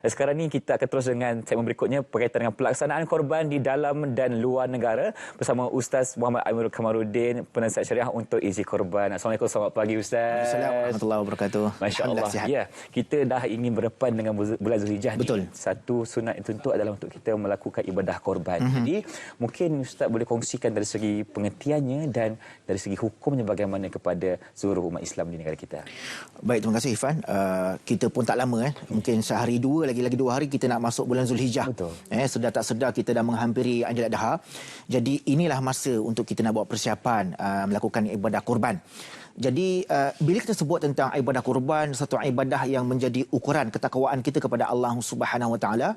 Sekarang ni kita akan terus dengan segmen berikutnya berkaitan dengan pelaksanaan korban di dalam dan luar negara bersama Ustaz Muhammad Amirul Kamaruddin, penasihat syariah untuk Easy Korban. Assalamualaikum, selamat pagi Ustaz. Assalamualaikum warahmatullahi wabarakatuh. Masya Allah. Ya, kita dah ingin berdepan dengan bulan Zulhijjah. Betul. Satu sunat itu adalah untuk kita melakukan ibadah korban. Jadi mungkin Ustaz boleh kongsikan dari segi pengertiannya dan dari segi hukumnya bagaimana kepada seluruh umat Islam di negara kita. Baik, terima kasih Irfan. Kita pun tak lama mungkin sehari dua lagi 2 hari kita nak masuk bulan Zulhijjah. Betul. Sedar tak sedar kita dah menghampiri Aidil Adha. Jadi inilah masa untuk kita nak buat persiapan melakukan ibadah kurban. Jadi bila kita sebut tentang ibadah kurban, satu ibadah yang menjadi ukuran ketakwaan kita kepada Allah Subhanahu Wa Taala,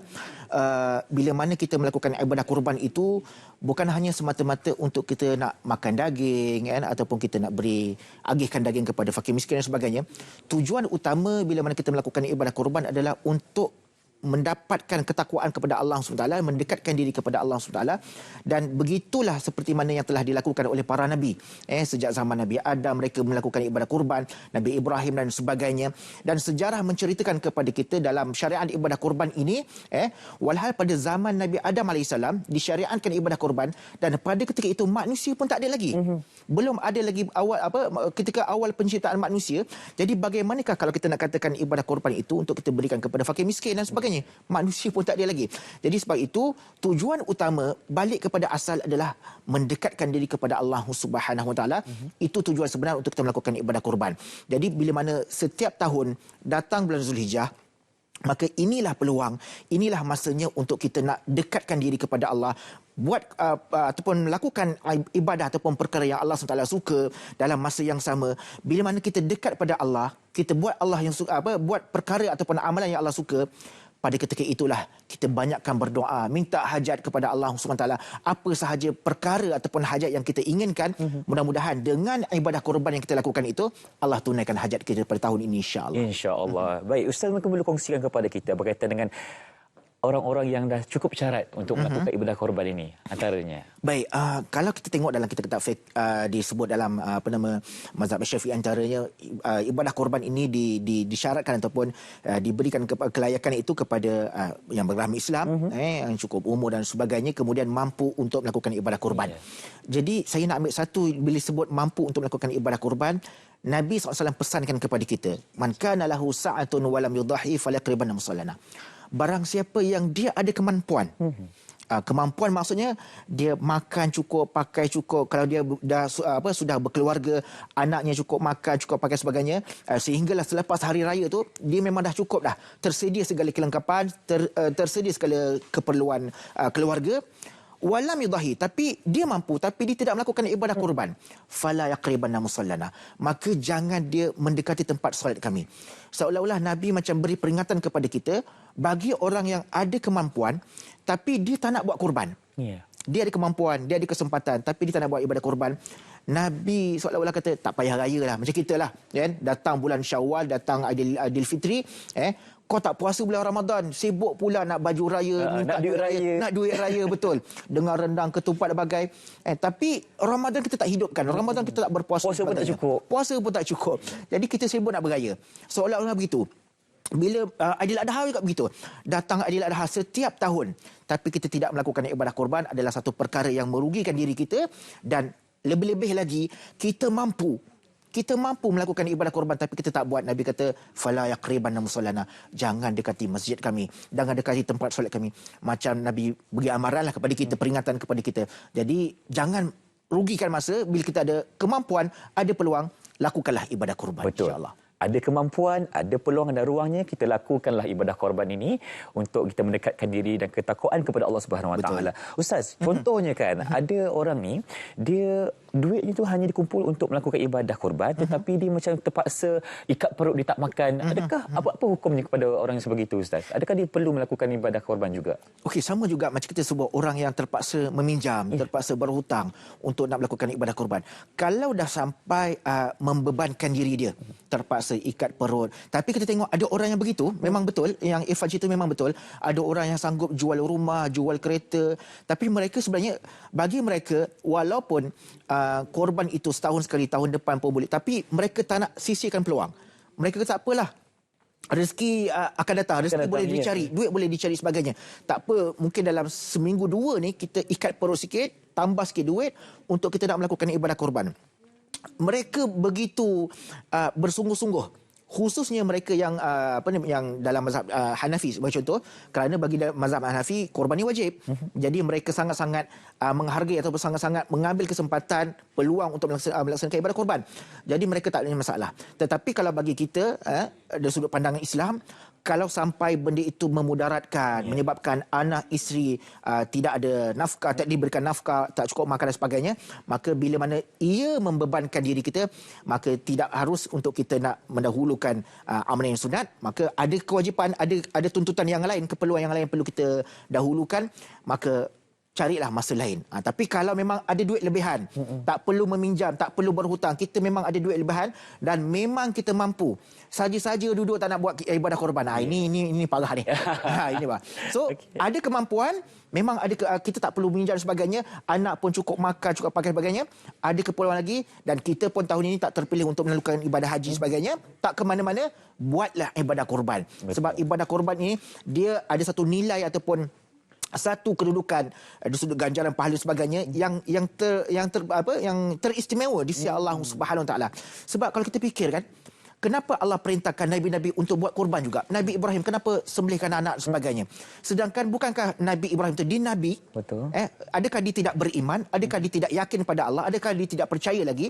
bila mana kita melakukan ibadah kurban itu bukan hanya semata-mata untuk kita nak makan daging ataupun kita nak beri agihkan daging kepada fakir miskin dan sebagainya. Tujuan utama bila mana kita melakukan ibadah kurban adalah untuk mendapatkan ketakwaan kepada Allah SWT, mendekatkan diri kepada Allah SWT, dan begitulah seperti mana yang telah dilakukan oleh para Nabi. Sejak zaman Nabi Adam, mereka melakukan ibadah kurban, Nabi Ibrahim dan sebagainya. Dan sejarah menceritakan kepada kita dalam syariat ibadah kurban ini, walhal pada zaman Nabi Adam AS, disyariatkan ibadah kurban, dan pada ketika itu manusia pun tak ada lagi. Belum ada lagi ketika awal penciptaan manusia. Jadi bagaimanakah kalau kita nak katakan ibadah kurban itu untuk kita berikan kepada fakir miskin dan sebagainya? Manusia pun tak ada lagi. Jadi sebab itu tujuan utama balik kepada asal adalah mendekatkan diri kepada Allah Subhanahu Wa Taala. Itu tujuan sebenar untuk kita melakukan ibadah kurban. Jadi bila mana setiap tahun datang bulan Zulhijjah, maka inilah peluang, inilah masanya untuk kita nak dekatkan diri kepada Allah, buat ataupun melakukan ibadah ataupun perkara yang Allah SWT suka dalam masa yang sama. Bila mana kita dekat pada Allah, kita buat Allah yang suka, buat perkara ataupun amalan yang Allah suka, pada ketika itulah kita banyakkan berdoa, minta hajat kepada Allah SWT. Apa sahaja perkara ataupun hajat yang kita inginkan, mudah-mudahan dengan ibadah korban yang kita lakukan itu, Allah tunaikan hajat kita pada tahun ini, insya-Allah. Insya-Allah. Baik, Ustaz mungkin boleh kongsikan kepada kita berkaitan dengan orang-orang yang dah cukup syarat untuk melakukan ibadah korban ini, antaranya. Baik, kalau kita tengok dalam kitab fiqh disebut dalam mazhab Syafi'i, antaranya ibadah korban ini disyaratkan ataupun diberikan kelayakan itu kepada yang beragama Islam, yang cukup umur dan sebagainya, kemudian mampu untuk melakukan ibadah korban. Jadi saya nak ambil satu, bila sebut mampu untuk melakukan ibadah korban, Nabi SAW pesankan kepada kita, man kana lahu sa'atun wa lam yudahi falyaqribanna musallana. Barang siapa yang dia ada kemampuan, kemampuan maksudnya dia makan cukup, pakai cukup, kalau dia dah sudah berkeluarga, anaknya cukup makan, cukup pakai sebagainya, sehinggalah selepas hari raya tu dia memang dah cukup dah, tersedia segala kelengkapan, tersedia segala keperluan keluarga. Walam yudahi, tapi dia mampu tapi dia tidak melakukan ibadah kurban, fala yaqribanna musallana, maka jangan dia mendekati tempat solat kami. Seolah-olah Nabi macam beri peringatan kepada kita, bagi orang yang ada kemampuan tapi dia tak nak buat kurban. Dia ada kemampuan, dia ada kesempatan tapi dia tak nak buat ibadah kurban, Nabi seolah-olah kata tak payah raya lah, macam kita lah kan, datang bulan Syawal, datang Aidil Fitri, kau tak puasa bulan Ramadan, sibuk pula nak baju raya, nak duit raya, betul, dengan rendang, ketupat dan bagai. Tapi Ramadan kita tak hidupkan, Ramadan kita tak berpuasa, puasa pun tak cukup. Puasa pun tak cukup. Jadi kita sibuk nak beraya. Seolah-olah begitu. Bila Aidil Adha juga begitu. Datang Aidil Adha setiap tahun, tapi kita tidak melakukan ibadah korban adalah satu perkara yang merugikan diri kita, dan lebih-lebih lagi kita mampu melakukan ibadah korban tapi kita tak buat. Nabi kata fala yaqribanna musallana, jangan dekati masjid kami, jangan dekati tempat solat kami. Macam Nabi bagi amaran lah kepada kita, peringatan kepada kita. Jadi jangan rugikan masa. Bila kita ada kemampuan, ada peluang, lakukanlah ibadah korban, insya-Allah. Ada kemampuan, ada peluang dan ruangnya, kita lakukanlah ibadah korban ini untuk kita mendekatkan diri dan ketakwaan kepada Allah Subhanahu Wa Taala. Ustaz, contohnya kan, ada orang ni dia duitnya tu hanya dikumpul untuk melakukan ibadah korban, tetapi dia macam terpaksa ikat perut, dia tak makan. Adakah apa hukumnya kepada orang yang sebegitu, Ustaz? Adakah dia perlu melakukan ibadah korban juga? Okey, sama juga macam kita sebut orang yang terpaksa meminjam, terpaksa berhutang untuk nak melakukan ibadah korban. Kalau dah sampai membebankan diri dia, terpaksa ikat perut. Tapi kita tengok ada orang yang begitu, memang betul, yang Irfan cerita memang betul. Ada orang yang sanggup jual rumah, jual kereta, tapi mereka sebenarnya, bagi mereka, walaupun korban itu setahun sekali, tahun depan pun boleh, tapi mereka tak nak sisihkan peluang. Mereka kata tak apalah, Rezeki akan datang, rezeki boleh ya. dicari, duit boleh dicari sebagainya. Tak apa, mungkin dalam seminggu dua ni kita ikat perut sikit, tambah sikit duit untuk kita nak melakukan ibadah korban. Mereka begitu bersungguh-sungguh, khususnya mereka yang yang dalam mazhab Hanafi sebagai contoh, kerana bagi mazhab Hanafi korban ni wajib. Jadi mereka sangat-sangat menghargai ataupun sangat-sangat mengambil kesempatan peluang untuk melaksanakan ibadah korban. Jadi mereka tak ada masalah. Tetapi kalau bagi kita dari sudut pandangan Islam, kalau sampai benda itu memudaratkan, menyebabkan anak isteri tidak ada nafkah, tak diberikan nafkah, tak cukup makan dan sebagainya, maka bila mana ia membebankan diri kita, maka tidak harus untuk kita nak mendahulukan amalan yang sunat. Maka ada kewajipan, ada tuntutan yang lain, keperluan yang lain perlu kita dahulukan, maka carilah masa lain. Tapi kalau memang ada duit lebihan, tak perlu meminjam, tak perlu berhutang, kita memang ada duit lebihan dan memang kita mampu, saja-saja duduk tak nak buat ibadah korban. Ini parah ni. Ini bah. So, ada kemampuan, memang ada kita tak perlu meminjam dan sebagainya, anak pun cukup makan, cukup pakai sebagainya, ada keperluan lagi dan kita pun tahun ini tak terpilih untuk melakukan ibadah haji sebagainya, tak ke mana-mana, buatlah ibadah korban. Sebab ibadah korban ini dia ada satu nilai ataupun satu kedudukan dari sudut ganjaran pahala sebagainya yang teristimewa di sisi Allah Subhanahu Wa Taala. Sebab kalau kita fikir kan, kenapa Allah perintahkan nabi-nabi untuk buat korban juga? Nabi Ibrahim kenapa sembelihkan anak dan sebagainya? Sedangkan bukankah Nabi Ibrahim itu Nabi? Betul. Adakah dia tidak beriman? Adakah dia tidak yakin pada Allah? Adakah dia tidak percaya lagi?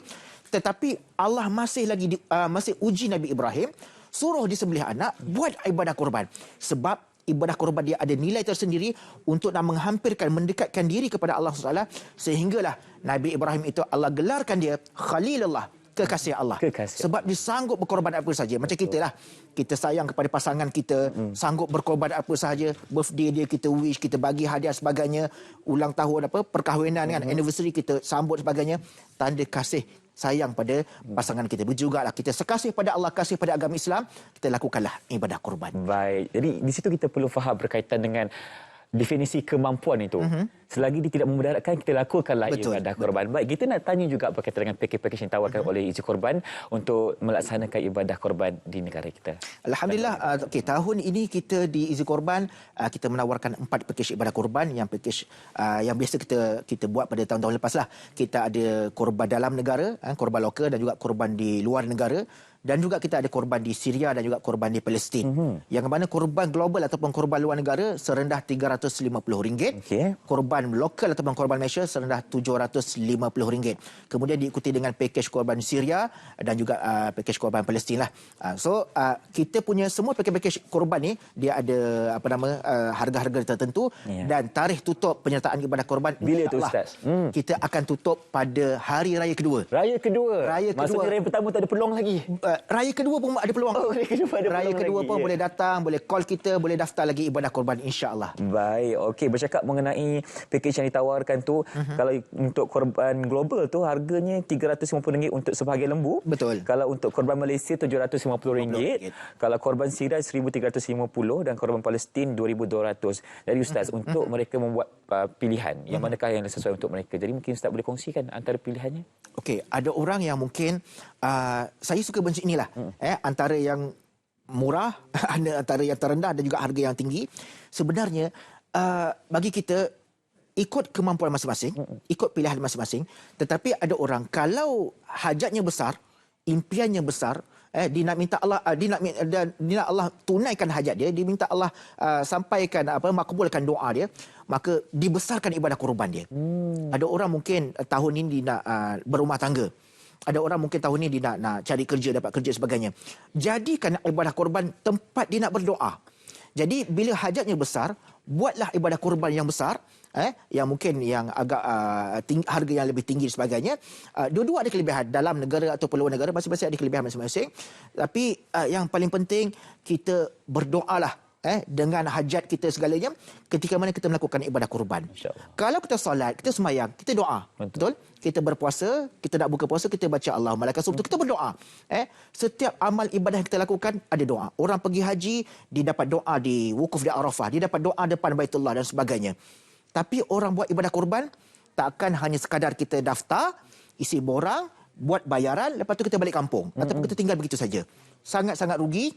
Tetapi Allah masih lagi masih uji Nabi Ibrahim, suruh disembelih anak, buat ibadah korban. Sebab ibadah korban dia ada nilai tersendiri untuk nak menghampirkan, mendekatkan diri kepada Allah SWT, sehinggalah Nabi Ibrahim itu Allah gelarkan dia Khalilullah, kekasih Allah. Sebab dia sanggup berkorban apa saja. Macam kita lah, kita sayang kepada pasangan kita, sanggup berkorban apa saja. Birthday dia kita wish, kita bagi hadiah sebagainya, ulang tahun perkahwinan kan, anniversary kita sambut sebagainya, tanda kasih sayang pada pasangan kita. Berjugalah kita sekasih pada Allah, kasih pada agama Islam, kita lakukanlah ibadah korban. Baik. Jadi di situ kita perlu faham berkaitan dengan definisi kemampuan itu. Selagi dia tidak memudaratkan, kita lakukanlah ibadah korban. Baik, kita nak tanya juga berkaitan dengan pakej-pakej yang ditawarkan oleh Easy Korban untuk melaksanakan ibadah korban di negara kita. Alhamdulillah, tahun ini kita di Easy Korban kita menawarkan 4 pakej ibadah korban. Yang pakej yang biasa kita buat pada tahun-tahun lepas lah. Kita ada korban dalam negara, korban lokal dan juga korban di luar negara. Dan juga kita ada korban di Syria dan juga korban di Palestin. Yang mana korban global ataupun korban luar negara serendah RM350. Korban lokal ataupun korban Malaysia serendah RM750. Kemudian diikuti dengan pakej korban Syria dan juga pakej korban Palestin lah. So kita punya semua pakej-pakej korban ni dia ada harga-harga tertentu dan tarikh tutup penyertaan ibadah korban bila tu Ustaz? Kita akan tutup pada hari raya kedua. Raya kedua. Maksudnya raya pertama tak ada peluang lagi. Raya kedua pun ada peluang. Raya kedua pun boleh datang, boleh call kita, boleh daftar lagi ibadah korban insya-Allah. Baik, okey, bercakap mengenai pakej yang ditawarkan tu, kalau untuk korban global tu harganya RM350 untuk sebahagian lembu. Betul. Kalau untuk korban Malaysia RM750. Kalau korban Syria RM1,350 dan korban Palestin RM2,200. Jadi Ustaz, untuk mereka membuat pilihan, yang manakah yang sesuai untuk mereka? Jadi mungkin Ustaz boleh kongsikan antara pilihannya? Okey, ada orang yang mungkin saya suka benci inilah, antara yang murah, antara yang terendah dan juga harga yang tinggi. Sebenarnya bagi kita ikut kemampuan masing-masing, ikut pilihan masing-masing. Tetapi ada orang kalau hajatnya besar, impiannya besar, dia nak minta Allah, dia nak Allah tunaikan hajat dia, dia minta Allah sampaikan makbulkan doa dia, maka dibesarkan ibadah korban dia. Ada orang mungkin tahun ini dia nak berumah tangga. Ada orang mungkin tahun ini dia nak cari kerja, dapat kerja sebagainya. Jadikan ibadah korban tempat dia nak berdoa. Jadi bila hajatnya besar, buatlah ibadah korban yang besar, yang mungkin yang agak harga yang lebih tinggi dan sebagainya. Dua-dua ada kelebihan, dalam negara atau luar negara masing-masing ada kelebihan masing-masing. Tapi yang paling penting kita berdoalah dengan hajat kita segalanya ketika mana kita melakukan ibadah korban. Kalau kita solat, kita semayang, kita doa. Betul? Kita berpuasa, kita nak buka puasa, kita baca Allahumma lakal sumtu, kita berdoa. Setiap amal ibadah yang kita lakukan ada doa. Orang pergi haji, dia dapat doa di wukuf di Arafah, dia dapat doa depan Baitullah dan sebagainya. Tapi orang buat ibadah korban takkan hanya sekadar kita daftar, isi borang, buat bayaran, lepas tu kita balik kampung ataupun kita tinggal begitu saja. Sangat-sangat rugi.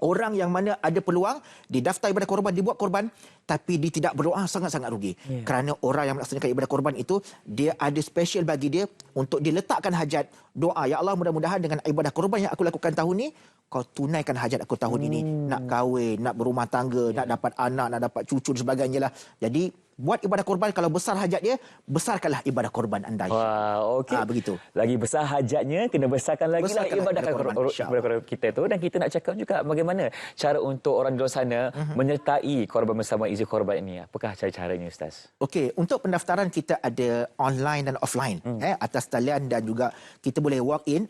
Orang yang mana ada peluang didaftar ibadah korban, dibuat korban, tapi dia tidak berdoa, sangat-sangat rugi. Kerana orang yang melaksanakan ibadah korban itu, dia ada special bagi dia untuk diletakkan hajat, doa, ya Allah, mudah-mudahan dengan ibadah korban yang aku lakukan tahun ni, kau tunaikan hajat aku tahun ini. Nak kahwin, nak berumah tangga, nak dapat anak, nak dapat cucu dan sebagainya lah. Jadi buat ibadah korban, kalau besar hajat dia, besarkanlah ibadah korban anda. Wah, okey. Begitu. Lagi besar hajatnya, kena besarkan lagi lah ibadah korban kita tu. Dan kita nak cakap juga bagaimana cara untuk orang di luar sana menyertai korban bersama Easy Korban ini. Apakah cara-caranya, Ustaz? Okey, untuk pendaftaran kita ada online dan offline. Atas talian, dan juga kita boleh walk in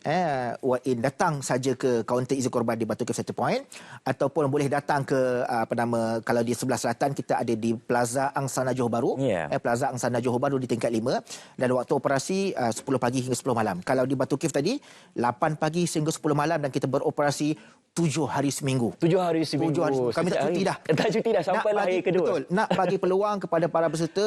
datang saja ke kaunter Easy Korban di Batu Cafe Center Point, ataupun boleh datang ke kalau di sebelah selatan kita ada di Plaza Angsana Johor Bahru. Plaza Angsana Johor Bahru di tingkat 5, dan waktu operasi 10 pagi hingga 10 malam. Kalau di Batu Cafe tadi 8 pagi hingga 10 malam, dan kita beroperasi 7 hari seminggu. 7 hari seminggu. 7 hari seminggu. Kami tak cuti dah. Tak cuti dah sampai hari kedua. Betul. Nak bagi peluang kepada para peserta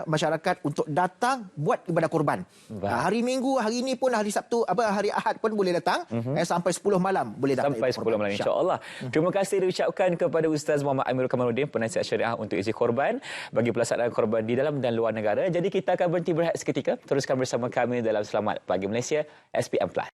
masyarakat untuk datang buat ibadah korban. Hari Minggu, hari ini pun, hari Sabtu, hari Ahad pun boleh datang. Sampai 10 malam boleh datang. Sampai 10 malam, insya-Allah. Terima kasih diucapkan kepada Ustaz Muhammad Amirul Kamaluddin, penasihat syariah untuk Easy Korban bagi pelaksanaan korban di dalam dan luar negara. Jadi kita akan berhenti berehat seketika. Teruskan bersama kami dalam Selamat Pagi Malaysia SPM Plus.